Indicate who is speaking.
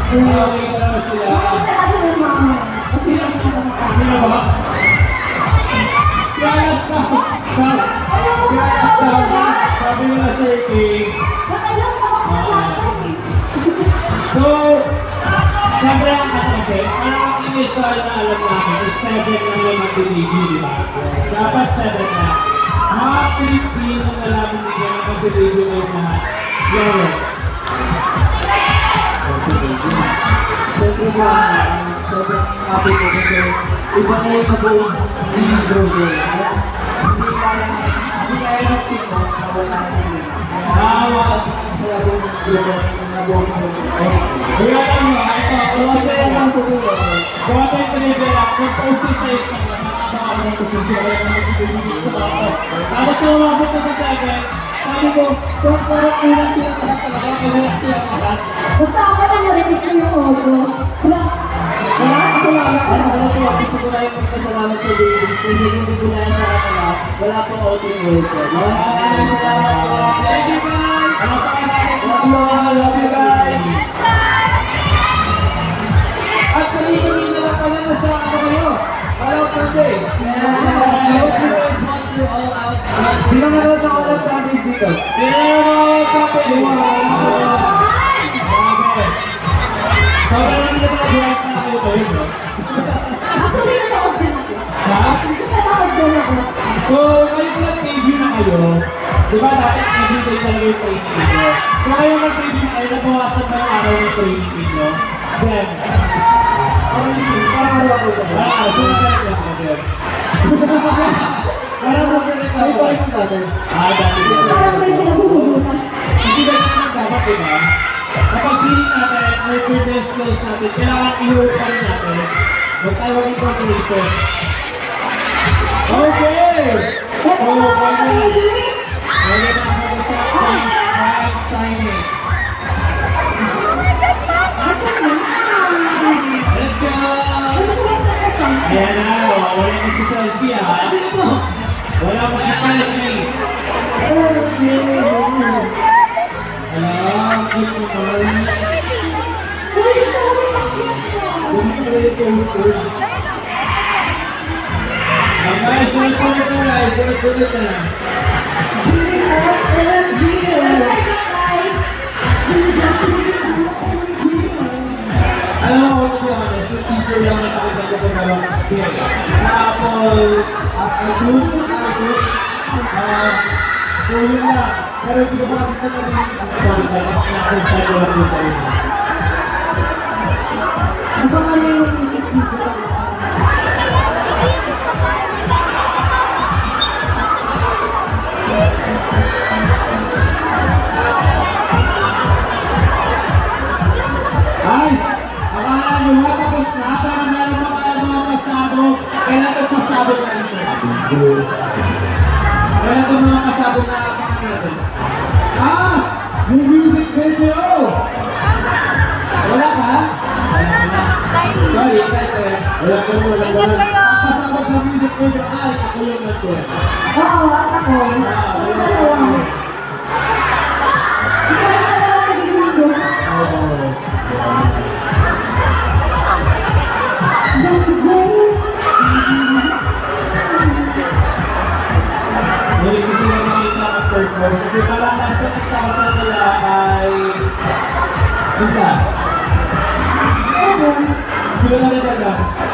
Speaker 1: Okay pa naman sila. Sino ba? Si Ayas ka. Si Ayas ka. Sabi nila sa King. So, siyempre ang kasi, ang initial na alam namin is 7 na lang mag-debut, di ba? Dapat 7 na. Mga Pilipino na lang bigyan ng mag-debut ngayon na Lawrence.
Speaker 2: Siyempre po, sobrang happy ko kasi iba na yung mag-uong intro ko. Hindi kaya ng team mo na wala na yun.
Speaker 1: Bawat
Speaker 2: Kaya po yung grupo na buong ko.
Speaker 1: kaya lang mo, ito,
Speaker 2: Kaya lang sa dulo.
Speaker 1: gawa tayo pinibela, mag-post sa Instagram, nakakabaka mo ito sa Instagram na mag-ibigit sa ako. Tapos kung umabot na sa 7, sabi ko, kung parang ulang sila talaga, kung sila lahat.
Speaker 3: Basta ako lang narinig ko yung audio. Wala. Wala? Ako lang.
Speaker 2: Ano po, gusto ko na yung magpasalamat sa baby. Kasi hindi ko na sa kanila, wala pong outing world ko. Maraming salamat po. Thank you guys!
Speaker 1: Ano pa nga natin?
Speaker 2: Love you guys!
Speaker 1: At kanina na lang pala na sa ano kayo? Hello Sunday!
Speaker 2: Sino nanood ng All Out Sundays dito?
Speaker 1: Sino sa pwede? Sobrang lang nila mga buwas na kayo ba yun, no?
Speaker 3: Actually, nanood din ako.
Speaker 1: Ha?
Speaker 3: Nanood din ako.
Speaker 1: So, kayo pala preview na kayo. Di ba dati every day talaga yung training ninyo? So, kayo mag-preview na kayo, nabawasan ba yung araw ng training ninyo? Then,
Speaker 2: Parang araw ko ba?
Speaker 1: so nag-like lang ka din. Parang mag-like
Speaker 2: Ay,
Speaker 1: ako.
Speaker 2: parang yung tatay.
Speaker 1: Dati din.
Speaker 3: Parang may pinagugulan.
Speaker 1: Hindi ba naman dapat, di ba? Kapag feeling natin, may fitness skills natin, kailangan i-work pa rin natin. Huwag tayo mag-incorporation. Okay! So, pwede na ako sa signing. Let's go! Ayan na, wala na si Selfie, ha? Wala pa si Selfie. Alam, good naman. Okay, sunod-sunod na guys, sunod-sunod na. Alam mo, to be honest, yung teacher lang nakakita ko pag gawang here. Sa Apple, iTunes, so yun na. Pero hindi ko pa kasi sa naging sorry, nakakita ko lang dito rin.
Speaker 3: Ano ba yung dito?
Speaker 1: Ay! Akala nyo nga tapos na, para meron pa kayo mga pasabog. Kailan ito pasabog na ito? Kailan ito mga pasabog na abangan natin? Yung music video! Wala ba? Sorry, excited. Wala ko mo, wala ko. Pasabog sa music video, ay, ako yung nag-quest.
Speaker 3: Oo, ako. Dalawa.
Speaker 1: Hindi ko sila makita ang perform kasi parang nasa nagkakasa nila ay isa. Sila na rin